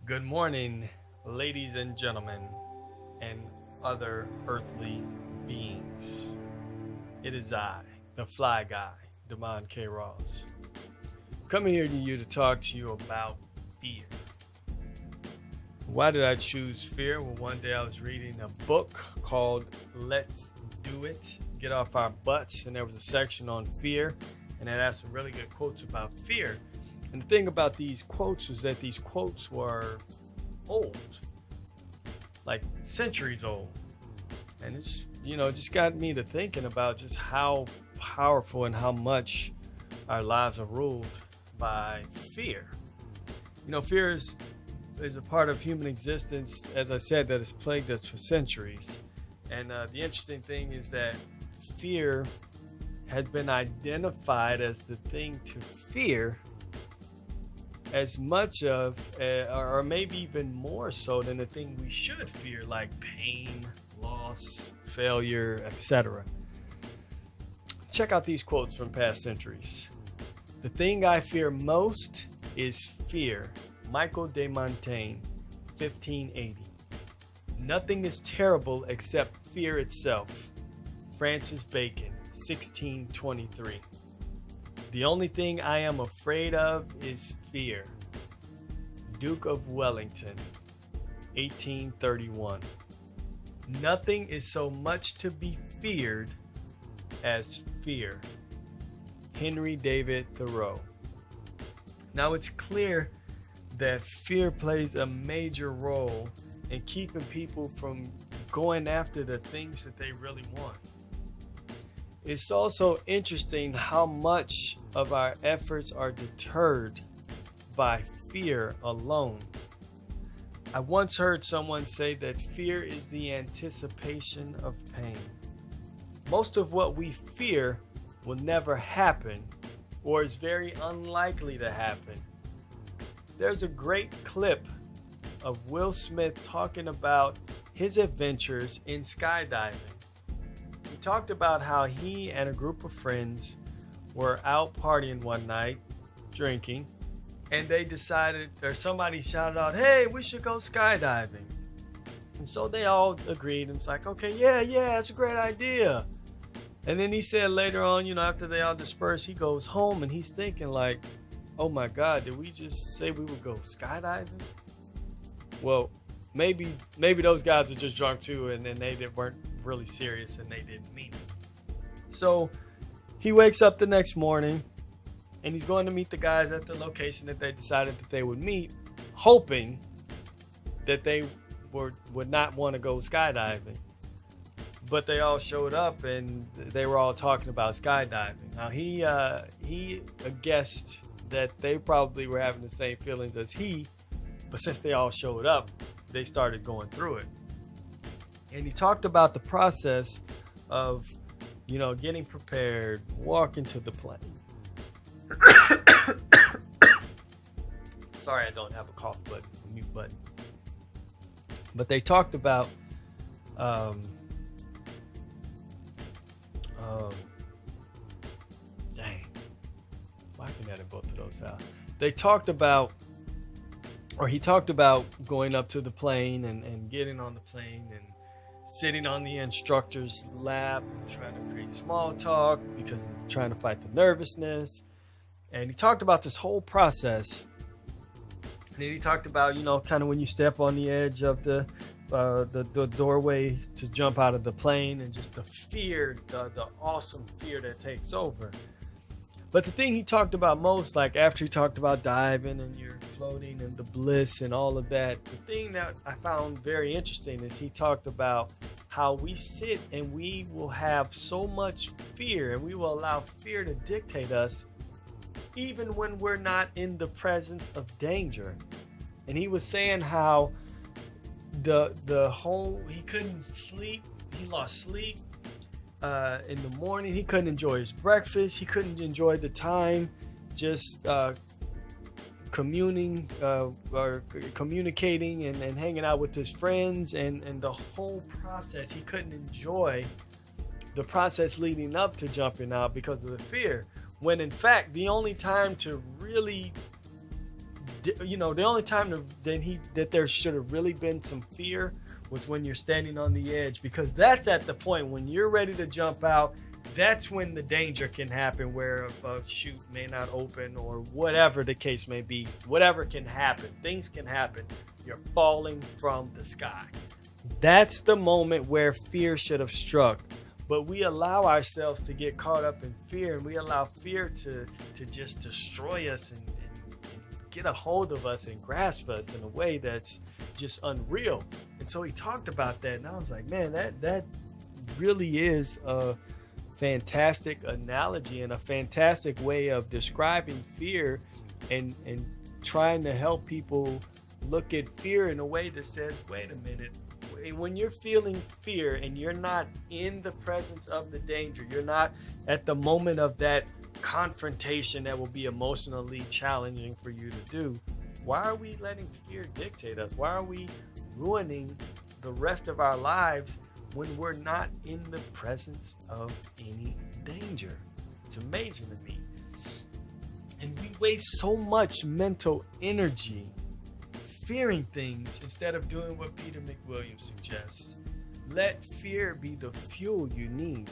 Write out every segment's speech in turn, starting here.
Good morning, ladies and gentlemen, and other earthly beings. It is I, the fly guy, Damon K. Ross, coming here to you to talk to you about fear. Why did I choose fear? Well, one day I was reading a book called Let's Do It, Get Off Our Butts, and there was a section on fear, and it had some really good quotes about fear. And the thing about these quotes was that these quotes were old, like centuries old. And it's, just got me to thinking about just how powerful and how much our lives are ruled by fear. Fear is a part of human existence, as I said, that has plagued us for centuries. And the interesting thing is that fear has been identified as the thing to fear as much of, or maybe even more so than the thing we should fear, like pain, loss, failure, etc. Check out these quotes from past centuries. The thing I fear most is fear. Michael de Montaigne, 1580. Nothing is terrible except fear itself. Francis Bacon, 1623. The only thing I am afraid of is fear. Duke of Wellington, 1831. Nothing is so much to be feared as fear. Henry David Thoreau. Now it's clear that fear plays a major role in keeping people from going after the things that they really want. It's also interesting how much of our efforts are deterred by fear alone. I once heard someone say that fear is the anticipation of pain. Most of what we fear will never happen or is very unlikely to happen. There's a great clip of Will Smith talking about his adventures in skydiving. He talked about how he and a group of friends were out partying one night, drinking, and they decided, or somebody shouted out, "Hey, we should go skydiving." And so they all agreed, and it's like, okay, yeah, that's a great idea. And then he said later on, after they all dispersed, he goes home and he's thinking like, oh my God, did we just say we would go skydiving? Well, maybe those guys are just drunk too, and then they weren't really serious and they didn't mean it. So he wakes up the next morning and he's going to meet the guys at the location that they decided that they would meet, hoping that they would not want to go skydiving. But they all showed up and they were all talking about skydiving. Now he guessed that they probably were having the same feelings as he, but since they all showed up, they started going through it. And he talked about the process of, getting prepared, walking to the plane. Sorry, I don't have a cough button, a mute button. But they talked about dang, why can I edit both of those out? They talked about, or he talked about going up to the plane and getting on the plane and sitting on the instructor's lap and trying to create small talk because of trying to fight the nervousness. And he talked about this whole process. And then he talked about, kind of when you step on the edge of the doorway to jump out of the plane and just the fear, the awesome fear that takes over. But the thing he talked about most, like after he talked about diving and you're floating and the bliss and all of that, the thing that I found very interesting is he talked about how we sit and we will have so much fear and we will allow fear to dictate us even when we're not in the presence of danger. And he was saying how the whole, he couldn't sleep, he lost sleep. In the morning, he couldn't enjoy his breakfast. He couldn't enjoy the time just communicating and hanging out with his friends and the whole process. He couldn't enjoy the process leading up to jumping out because of the fear. When in fact, the only time to really the only time that there should have really been some fear was when you're standing on the edge, because that's at the point when you're ready to jump out. That's when the danger can happen, where a chute may not open, or whatever the case may be. Whatever can happen, things can happen. You're falling from the sky. That's the moment where fear should have struck. But we allow ourselves to get caught up in fear, and we allow fear to just destroy us and get a hold of us and grasp us in a way that's just unreal. And so he talked about that, and I was like, man, that really is a fantastic analogy and a fantastic way of describing fear, and trying to help people look at fear in a way that says, wait a minute, when you're feeling fear and you're not in the presence of the danger, you're not at the moment of that confrontation that will be emotionally challenging for you to do, why are we letting fear dictate us? Why are we ruining the rest of our lives when we're not in the presence of any danger? It's amazing to me. And we waste so much mental energy fearing things instead of doing what Peter McWilliams suggests. Let fear be the fuel you need.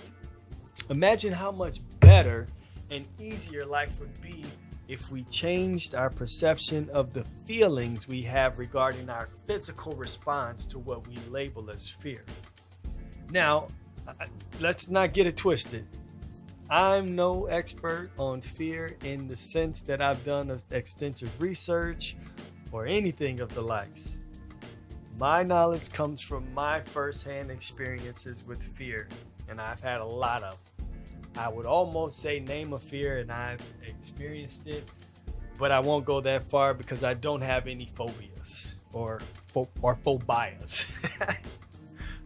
Imagine how much better and easier life would be if we changed our perception of the feelings we have regarding our physical response to what we label as fear. Now, let's not get it twisted. I'm no expert on fear in the sense that I've done extensive research or anything of the likes. My knowledge comes from my firsthand experiences with fear, and I've had a lot of them. I would almost say name a fear and I've experienced it, but I won't go that far because I don't have any phobias or phobias.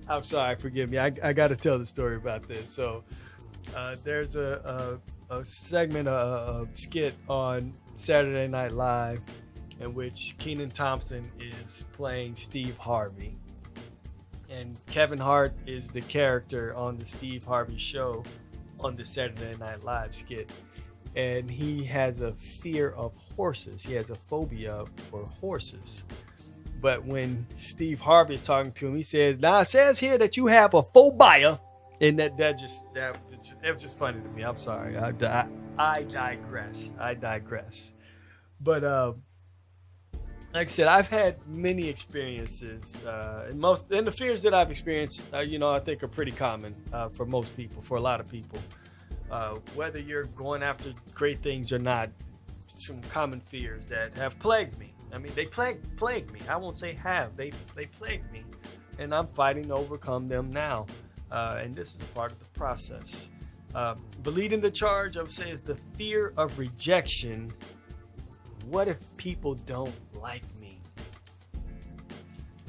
I'm sorry, forgive me. I got to tell the story about this. So there's a segment, a skit on Saturday Night Live in which Kenan Thompson is playing Steve Harvey. And Kevin Hart is the character on the Steve Harvey show on the Saturday Night Live skit. And he has a fear of horses. He has a phobia for horses. But when Steve Harvey is talking to him, he said, now it says here that you have a phobia. And that was just funny to me. I'm sorry. I digress. But like I said, I've had many experiences, and the fears that I've experienced, I think are pretty common for most people, for a lot of people. Whether you're going after great things or not, some common fears that have plagued me. I mean, they plagued me. I won't say have. They plagued me, and I'm fighting to overcome them now. And this is a part of the process. But leading the charge, I would say, is the fear of rejection. What if people don't like me?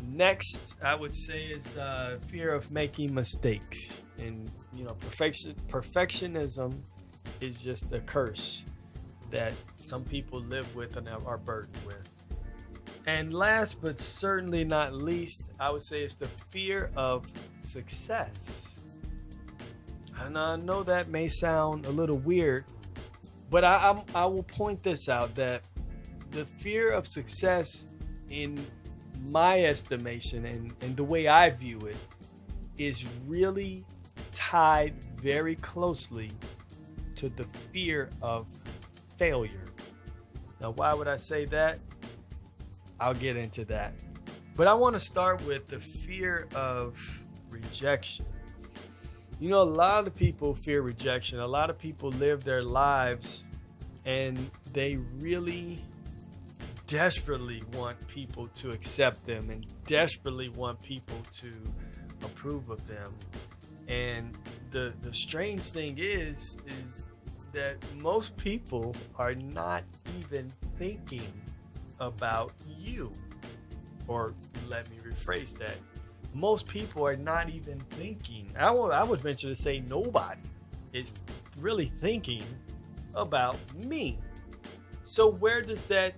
Next, I would say, is fear of making mistakes. And, perfectionism is just a curse that some people live with and are burdened with. And last but certainly not least, I would say it's the fear of success. And I know that may sound a little weird, but I will point this out, that the fear of success, in my estimation and the way I view it, is really tied very closely to the fear of failure. Now, why would I say that? I'll get into that. But I want to start with the fear of rejection. A lot of people fear rejection. A lot of people live their lives and they really desperately want people to accept them and desperately want people to approve of them. And the strange thing is that most people are not even thinking about you. Or let me rephrase that. Most people are not even thinking. I would venture to say nobody is really thinking about me. So where does that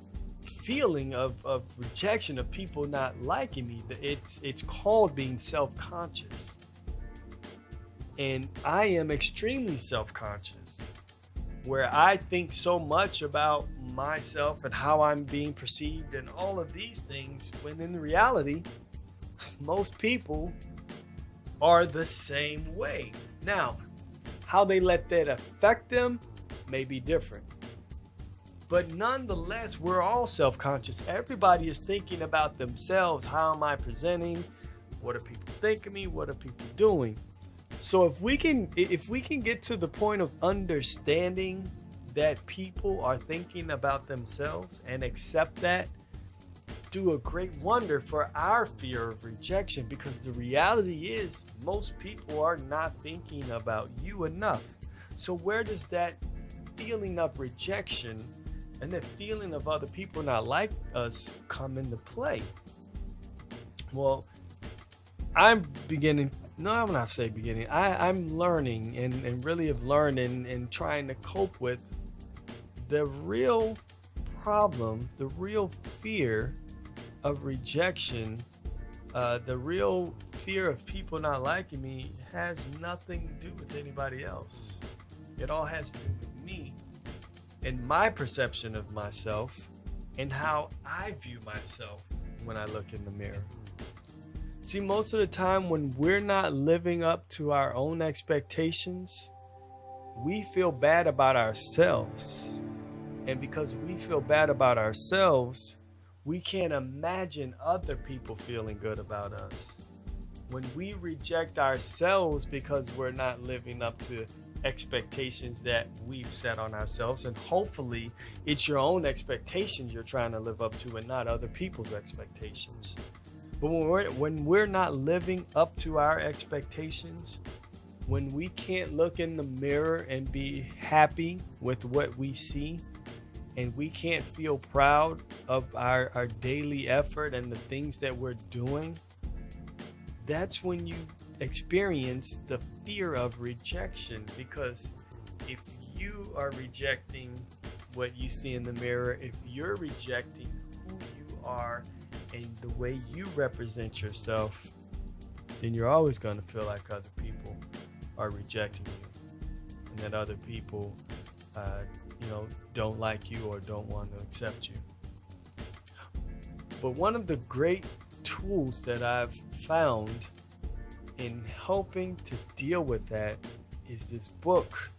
feeling of rejection, of people not liking me, it's called being self-conscious. And I am extremely self-conscious. where I think so much about myself and how I'm being perceived and all of these things, when in reality, most people are the same way. Now, how they let that affect them may be different. But nonetheless, we're all self-conscious. Everybody is thinking about themselves. How am I presenting? What are people thinking of me? What are people doing? So if we can get to the point of understanding that people are thinking about themselves and accept that, do a great wonder for our fear of rejection, because the reality is most people are not thinking about you enough. So where does that feeling of rejection and the feeling of other people not like us come into play? Well, I'm learning and really have learned and trying to cope with the real problem, the real fear of rejection, the real fear of people not liking me has nothing to do with anybody else. It all has to do with me and my perception of myself and how I view myself when I look in the mirror. See, most of the time when we're not living up to our own expectations, we feel bad about ourselves. And because we feel bad about ourselves, we can't imagine other people feeling good about us. When we reject ourselves because we're not living up to expectations that we've set on ourselves, and hopefully it's your own expectations you're trying to live up to and not other people's expectations. But when we're not living up to our expectations, when we can't look in the mirror and be happy with what we see, and we can't feel proud of our daily effort and the things that we're doing, that's when you experience the fear of rejection. Because if you are rejecting what you see in the mirror, if you're rejecting who you are and the way you represent yourself, then you're always going to feel like other people are rejecting you and that other people don't like you or don't want to accept you. But one of the great tools that I've found in helping to deal with that is this book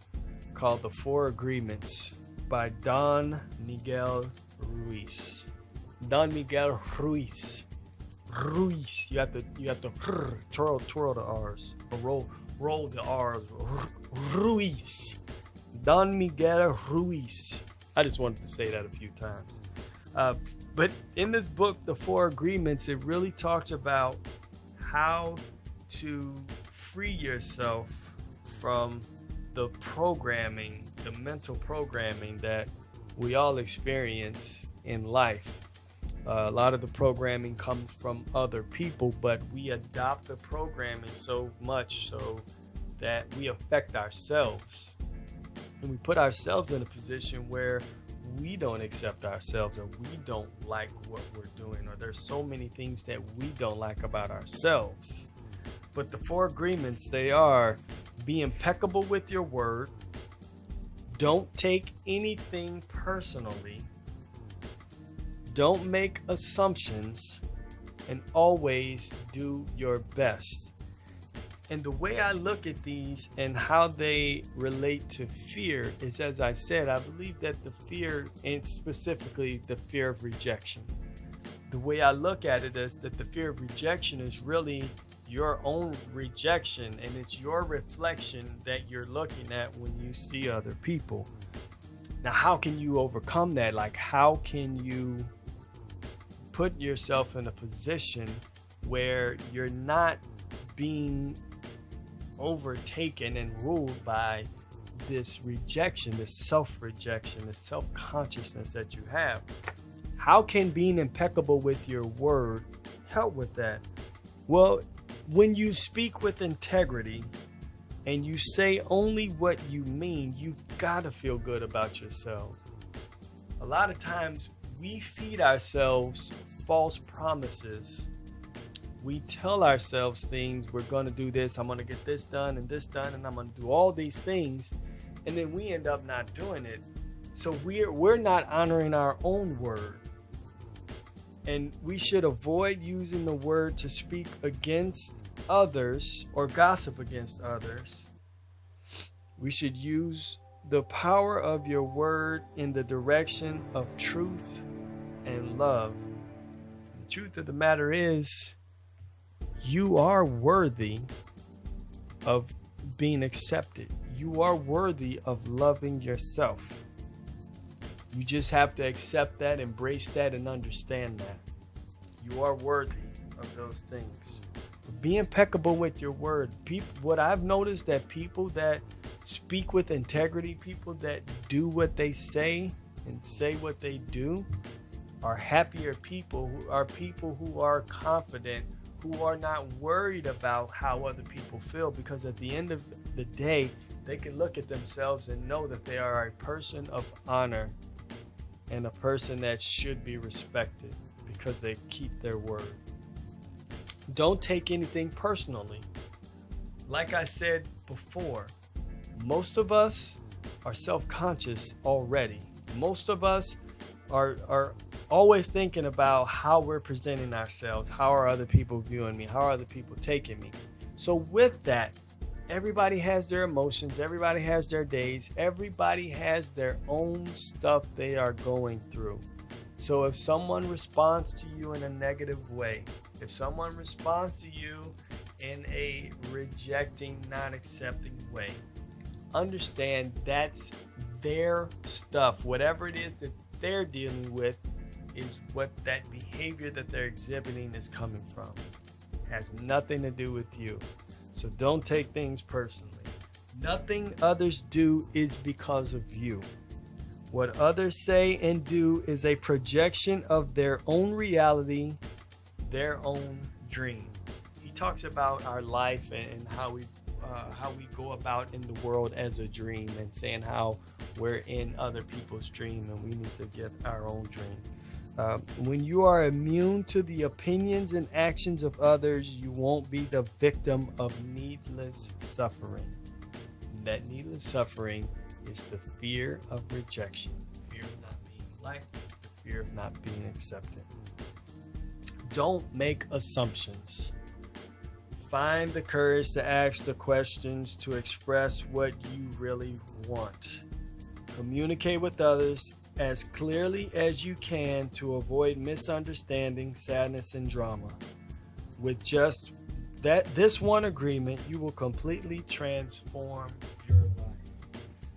called The 4 Agreements by Don Miguel Ruiz. Don Miguel Ruiz. Ruiz. You have to twirl the R's or roll the R's. Ruiz. Don Miguel Ruiz. I just wanted to say that a few times. But in this book, The 4 Agreements, it really talks about how to free yourself from the programming, the mental programming that we all experience in life. A lot of the programming comes from other people, but we adopt the programming so much so that we affect ourselves. And we put ourselves in a position where we don't accept ourselves or we don't like what we're doing, or there's so many things that we don't like about ourselves. But the 4 agreements, they are: be impeccable with your word, don't take anything personally, don't make assumptions, and always do your best. And the way I look at these and how they relate to fear is, as I said, I believe that the fear, and specifically the fear of rejection, the way I look at it is that the fear of rejection is really your own rejection, and it's your reflection that you're looking at when you see other people. Now, how can you overcome that? Like, how can you put yourself in a position where you're not being overtaken and ruled by this rejection, this self-rejection, this self-consciousness that you have? How can being impeccable with your word help with that? Well, when you speak with integrity and you say only what you mean, you've got to feel good about yourself. A lot of times we feed ourselves false promises. We tell ourselves things: we're going to do this, I'm going to get this done, and I'm going to do all these things. and then we end up not doing it. So we're not honoring our own word. And we should avoid using the word to speak against others or gossip against others. We should use the power of your word in the direction of truth and love. The truth of the matter is, you are worthy of being accepted. You are worthy of loving yourself. You just have to accept that, embrace that, and understand that. You are worthy of those things. Be impeccable with your word. What I've noticed, that people that speak with integrity, people that do what they say and say what they do, are happier people, who are confident, who are not worried about how other people feel, because at the end of the day, they can look at themselves and know that they are a person of honor and a person that should be respected because they keep their word. Don't take anything personally. Like I said before, most of us are self-conscious already. Most of us are always thinking about how we're presenting ourselves. How are other people viewing me? How are other people taking me? So with that, everybody has their emotions. Everybody has their days. Everybody has their own stuff they are going through. So if someone responds to you in a negative way, if someone responds to you in a rejecting, not accepting way, understand that's their stuff. Whatever it is that they're dealing with is what that behavior that they're exhibiting is coming from. It has nothing to do with you. So don't take things personally. Nothing others do is because of you. What others say and do is a projection of their own reality, their own dream. He talks about our life and how we go about in the world as a dream, and saying how we're in other people's dream and we need to get our own dream. When you are immune to the opinions and actions of others, you won't be the victim of needless suffering. And that needless suffering is the fear of rejection, fear of not being liked, the fear of not being accepted. Don't make assumptions. Find the courage to ask the questions, to express what you really want. Communicate with others as clearly as you can to avoid misunderstanding, sadness, and drama. With just this one agreement, you will completely transform your life.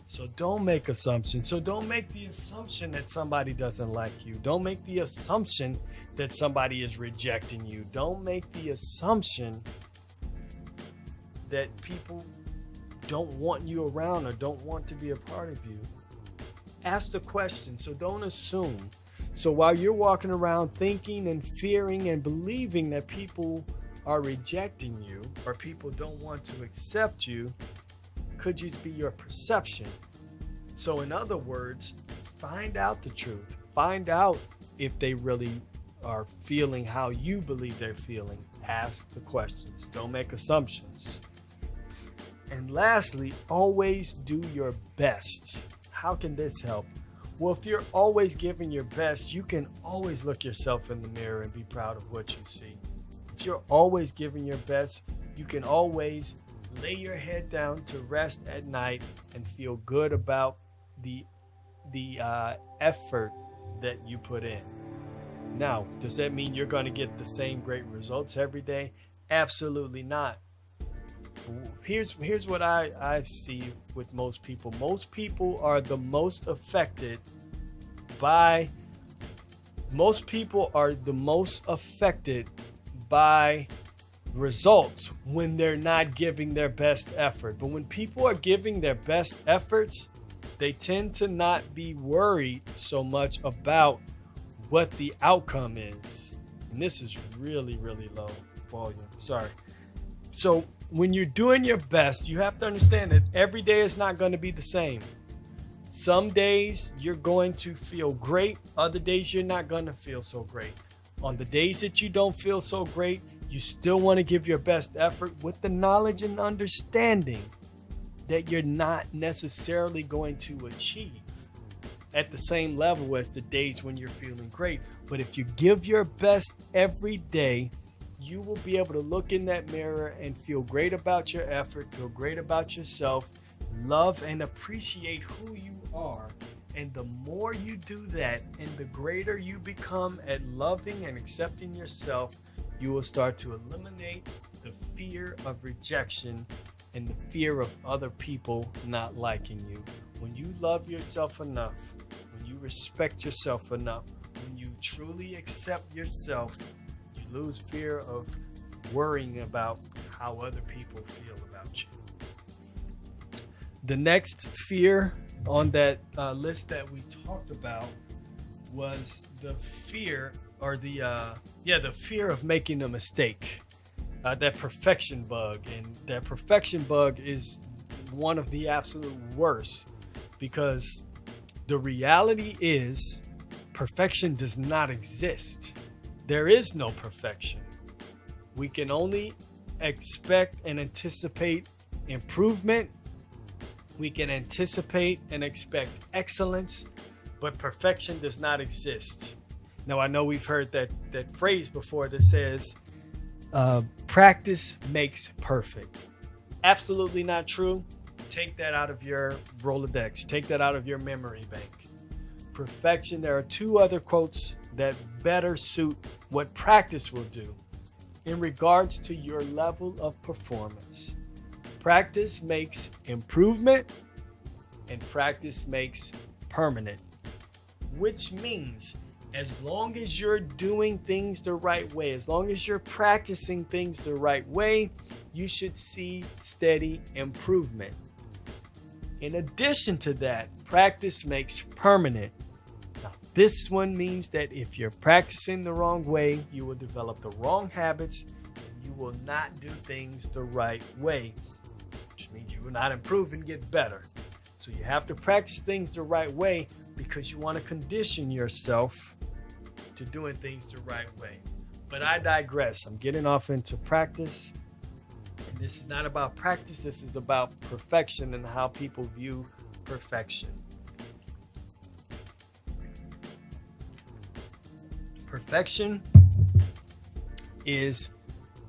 So don't make assumptions. So don't make the assumption that somebody doesn't like you. Don't make the assumption that somebody is rejecting you. Don't make the assumption that people don't want you around or don't want to be a part of you. Ask the question, so don't assume. So while you're walking around thinking and fearing and believing that people are rejecting you or people don't want to accept you, could just be your perception. So in other words, find out the truth. Find out if they really are feeling how you believe they're feeling. Ask the questions. Don't make assumptions. And lastly, always do your best. How can this help? Well, if you're always giving your best, you can always look yourself in the mirror and be proud of what you see. If you're always giving your best, you can always lay your head down to rest at night and feel good about the effort that you put in. Now, does that mean you're going to get the same great results every day? Absolutely not. Here's what I see with most people. Most people are the most affected by results when they're not giving their best effort. But when people are giving their best efforts, they tend to not be worried so much about what the outcome is. And this is really, really low volume. Sorry. So when you're doing your best, you have to understand that every day is not going to be the same. Some days you're going to feel great. Other days you're not going to feel so great. On the days that you don't feel so great, you still want to give your best effort with the knowledge and understanding that you're not necessarily going to achieve at the same level as the days when you're feeling great. But if you give your best every day, you will be able to look in that mirror and feel great about your effort, feel great about yourself, love and appreciate who you are. And the more you do that and the greater you become at loving and accepting yourself, you will start to eliminate the fear of rejection and the fear of other people not liking you. When you love yourself enough, when you respect yourself enough, when you truly accept yourself, you lose fear of worrying about how other people feel about you. The next fear on that list that we talked about was the fear, or the fear of making a mistake. That perfection bug, and that perfection bug is one of the absolute worst, because the reality is perfection does not exist. There is no perfection. We can only expect and anticipate improvement. We can anticipate and expect excellence, but perfection does not exist. Now, I know we've heard that phrase before that says, practice makes perfect. Absolutely not true. Take that out of your Rolodex. Take that out of your memory bank. Perfection, there are two other quotes that better suit what practice will do in regards to your level of performance. Practice makes improvement, and practice makes permanent, which means as long as you're doing things the right way, as long as you're practicing things the right way, you should see steady improvement. In addition to that, practice makes permanent. Now, this one means that if you're practicing the wrong way, you will develop the wrong habits, and you will not do things the right way, which means you will not improve and get better. So you have to practice things the right way because you want to condition yourself to doing things the right way. But I digress. I'm getting off into practice. And this is not about practice. This is about perfection and how people view perfection. Perfection is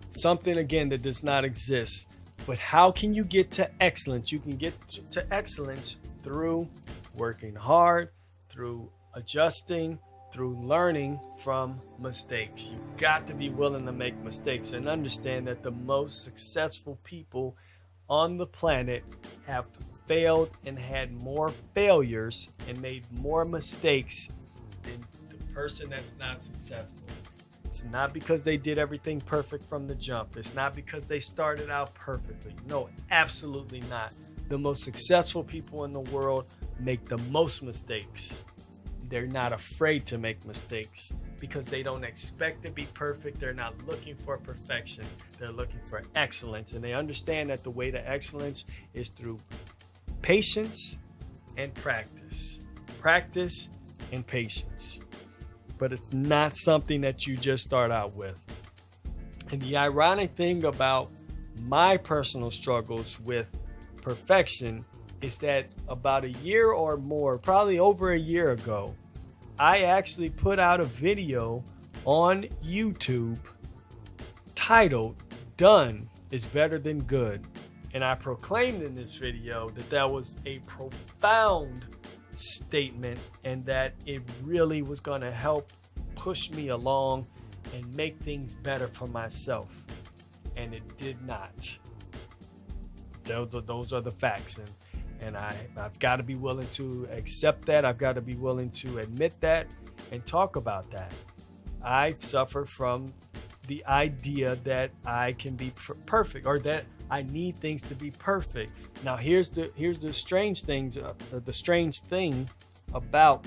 something, again, that does not exist. But how can you get to excellence? You can get to excellence through working hard, through adjusting, through learning from mistakes. You've got to be willing to make mistakes and understand that the most successful people on the planet have failed and had more failures and made more mistakes than the person that's not successful. It's not because they did everything perfect from the jump. It's not because they started out perfectly. No, absolutely not. The most successful people in the world make the most mistakes. They're not afraid to make mistakes because they don't expect to be perfect. They're not looking for perfection. They're looking for excellence. And they understand that the way to excellence is through patience and practice. Practice and patience. But it's not something that you just start out with. And the ironic thing about my personal struggles with perfection is that about a year or more, probably over a year ago, I actually put out a video on YouTube titled "Done is Better Than Good." And I proclaimed in this video that that was a profound statement and that it really was going to help push me along and make things better for myself. And it did not. Those are the facts. And I've got to be willing to accept that. I've got to be willing to admit that and talk about that. I suffer from the idea that I can be perfect, or that I need things to be perfect. Now, here's the strange things. The strange thing about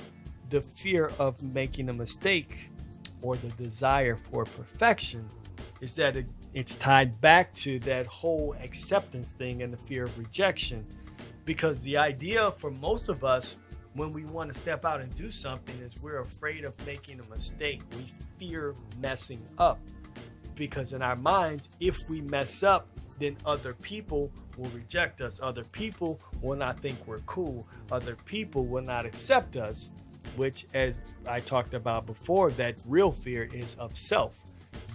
the fear of making a mistake or the desire for perfection is that it's tied back to that whole acceptance thing and the fear of rejection. Because the idea for most of us when we want to step out and do something is we're afraid of making a mistake. We fear messing up because in our minds, if we mess up, then other people will reject us. Other people will not think we're cool. Other people will not accept us, which, as I talked about before, that real fear is of self.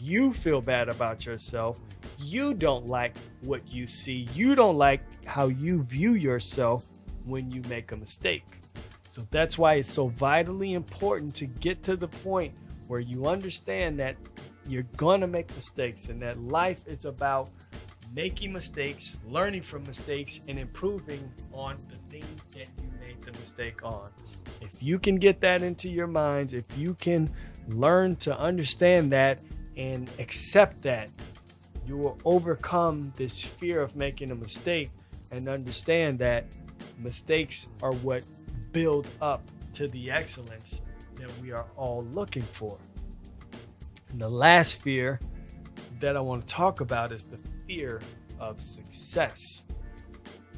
You feel bad about yourself. You don't like what you see. You don't like how you view yourself when you make a mistake. So that's why it's so vitally important to get to the point where you understand that you're going to make mistakes and that life is about making mistakes, learning from mistakes, and improving on the things that you made the mistake on. If you can get that into your minds, if you can learn to understand that and accept that, you will overcome this fear of making a mistake and understand that mistakes are what build up to the excellence that we are all looking for. And the last fear that I want to talk about is the fear of success.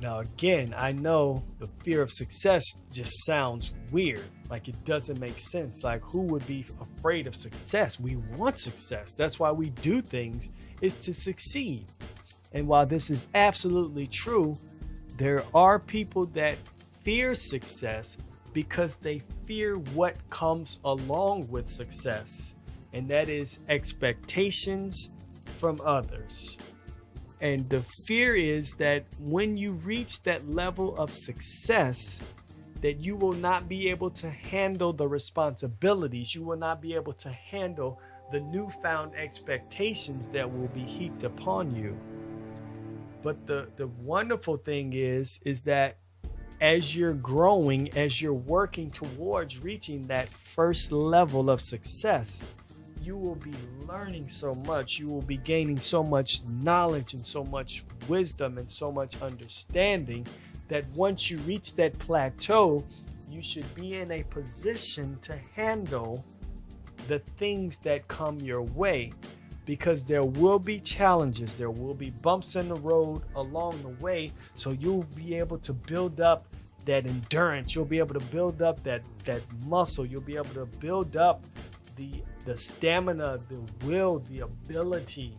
Now, again, I know the fear of success just sounds weird, like it doesn't make sense. Like, who would be afraid of success? We want success. That's why we do things, is to succeed. And while this is absolutely true, there are people that fear success because they fear what comes along with success, and that is expectations from others. And the fear is that when you reach that level of success, that you will not be able to handle the responsibilities. You will not be able to handle the newfound expectations that will be heaped upon you. But the wonderful thing is that as you're growing, as you're working towards reaching that first level of success, you will be learning so much. You will be gaining so much knowledge and so much wisdom and so much understanding that once you reach that plateau, you should be in a position to handle the things that come your way, because there will be challenges, there will be bumps in the road along the way. So you'll be able to build up that endurance. You'll be able to build up that muscle. You'll be able to build up the stamina, the will, the ability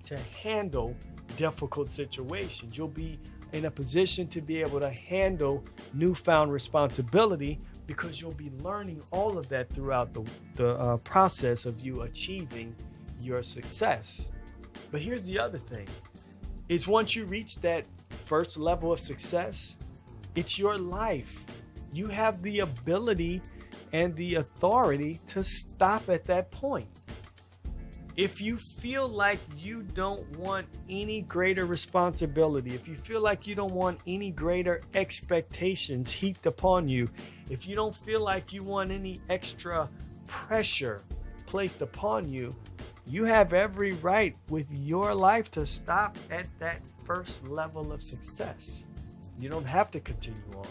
to handle difficult situations. You'll be in a position to be able to handle newfound responsibility, because you'll be learning all of that throughout the process of you achieving your success. But here's the other thing, is once you reach that first level of success, it's your life. You have the ability and the authority to stop at that point. If you feel like you don't want any greater responsibility, if you feel like you don't want any greater expectations heaped upon you, if you don't feel like you want any extra pressure placed upon you, you have every right with your life to stop at that first level of success. You don't have to continue on.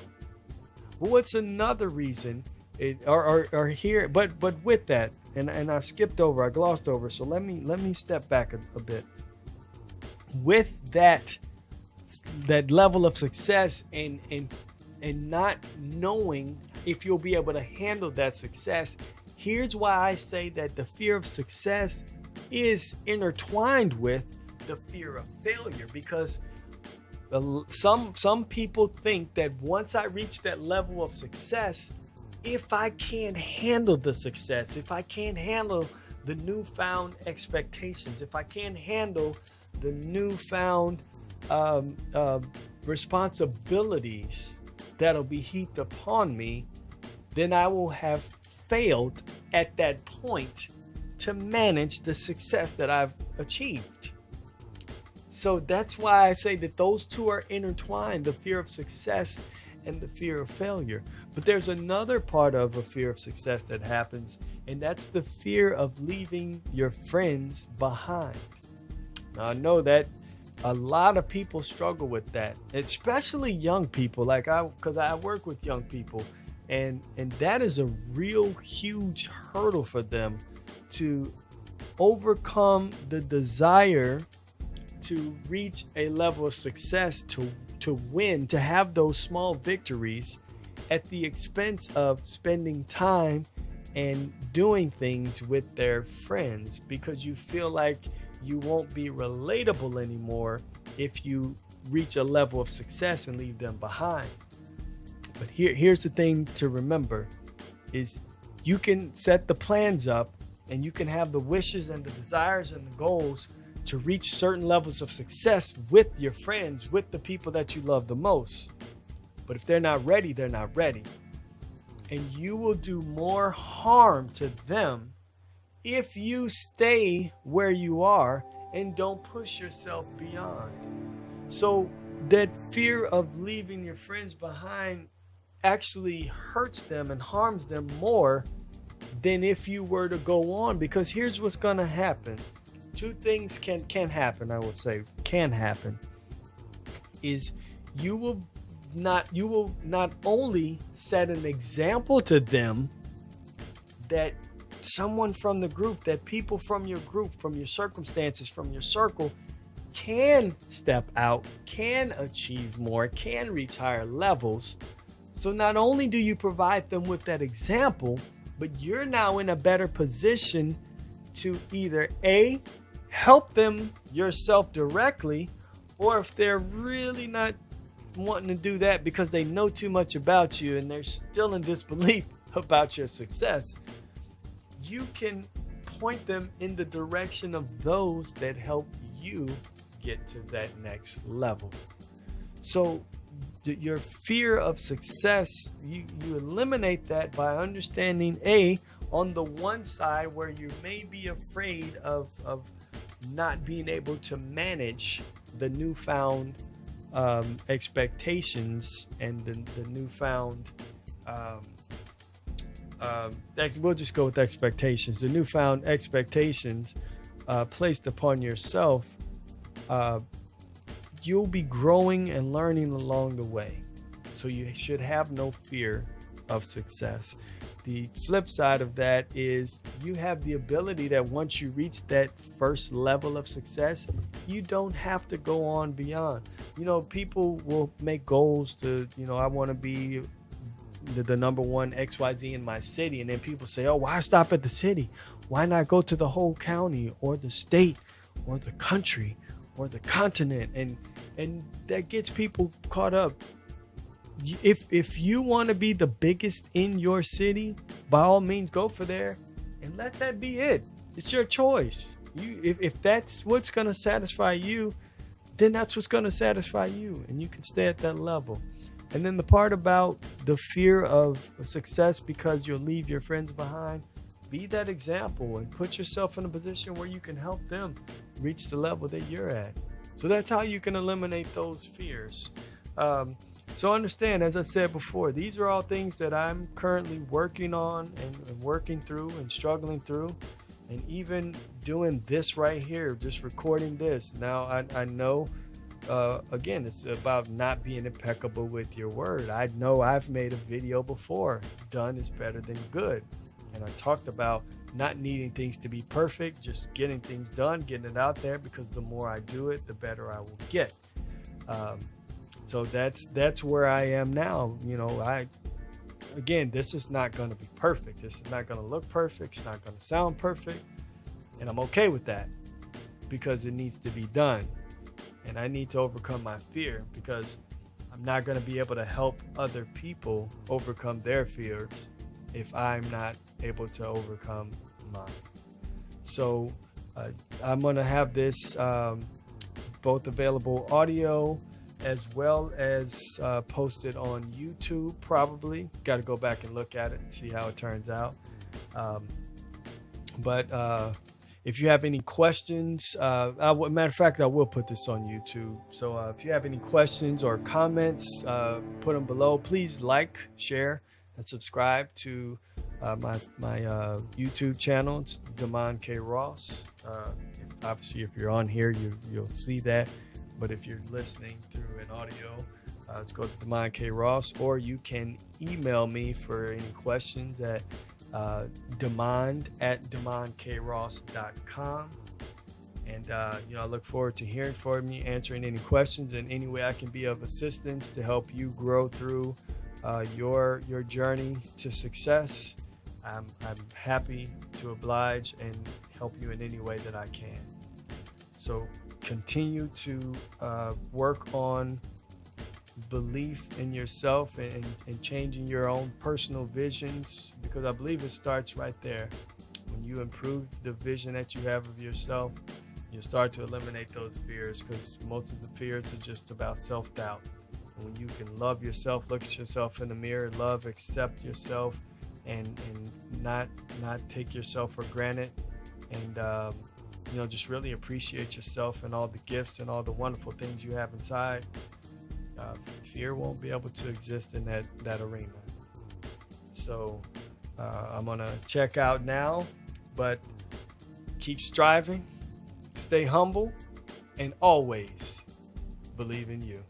Well, what's another reason? But with that, and I glossed over. So let me step back a bit. With that level of success and not knowing if you'll be able to handle that success, here's why I say that the fear of success is intertwined with the fear of failure, because some people think that once I reach that level of success, if I can't handle the success, if I can't handle the newfound expectations, if I can't handle the newfound responsibilities that'll be heaped upon me, then I will have failed at that point to manage the success that I've achieved. So that's why I say that those two are intertwined, the fear of success and the fear of failure. But there's another part of a fear of success that happens, and that's the fear of leaving your friends behind. Now, I know that a lot of people struggle with that, especially young people, because I work with young people, and that is a real huge hurdle for them to overcome the desire to reach a level of success, to win, to have those small victories at the expense of spending time and doing things with their friends, because you feel like you won't be relatable anymore if you reach a level of success and leave them behind. But here's the thing to remember is you can set the plans up and you can have the wishes and the desires and the goals to reach certain levels of success with your friends, with the people that you love the most. But if they're not ready, they're not ready. And you will do more harm to them if you stay where you are and don't push yourself beyond. So that fear of leaving your friends behind actually hurts them and harms them more than if you were to go on, because here's what's going to happen. Two things can happen, I will say, can happen, is you will not only set an example to them that someone from the group, that people from your group, from your circumstances, from your circle can step out, can achieve more, can reach higher levels. So not only do you provide them with that example, but you're now in a better position to either A, help them yourself directly, or if they're really not wanting to do that because they know too much about you and they're still in disbelief about your success, you can point them in the direction of those that help you get to that next level. So your fear of success, you eliminate that by understanding A, on the one side where you may be afraid of not being able to manage the newfound expectations and the newfound we'll just go with expectations, the newfound expectations placed upon yourself. You'll be growing and learning along the way, so you should have no fear of success. The flip side of that is you have the ability that once you reach that first level of success, you don't have to go on beyond. People will make goals to, I want to be the number one XYZ in my city. And then people say, oh, why stop at the city? Why not go to the whole county or the state or the country or the continent? And that gets people caught up. If you want to be the biggest in your city, by all means go for there and let that be it. It's your choice. If that's what's going to satisfy you, then that's what's going to satisfy you, and you can stay at that level. And then the part about the fear of success because you'll leave your friends behind, be that example and put yourself in a position where you can help them reach the level that you're at. So that's how you can eliminate those fears. So understand, as I said before, these are all things that I'm currently working on and working through and struggling through. And even doing this right here, just recording this. Now, I know, again, it's about not being impeccable with your word. I know I've made a video before. Done is better than good. And I talked about not needing things to be perfect, just getting things done, getting it out there, because the more I do it, the better I will get. So that's where I am now. Again, this is not going to be perfect. This is not going to look perfect. It's not going to sound perfect. And I'm okay with that because it needs to be done. And I need to overcome my fear because I'm not going to be able to help other people overcome their fears if I'm not able to overcome mine. So I'm going to have this both available audio as well as posted on YouTube, probably. Got to go back and look at it and see how it turns out. But if you have any questions, matter of fact, I will put this on YouTube. So if you have any questions or comments, put them below. Please like, share, and subscribe to my YouTube channel. It's Damon K. Ross. Obviously, if you're on here, you'll see that. But if you're listening through an audio, let's go to Damon K. Ross, or you can email me for any questions at demond@demonkross.com. And I look forward to hearing from you, answering any questions, and any way I can be of assistance to help you grow through your journey to success. I'm happy to oblige and help you in any way that I can. So continue to work on belief in yourself and changing your own personal visions, because I believe it starts right there. When you improve the vision that you have of yourself, you start to eliminate those fears, because most of the fears are just about self-doubt. When you can love yourself, look at yourself in the mirror, love, accept yourself, and not take yourself for granted, and just really appreciate yourself and all the gifts and all the wonderful things you have inside, fear won't be able to exist in that arena. So I'm gonna check out now, but keep striving, stay humble, and always believe in you.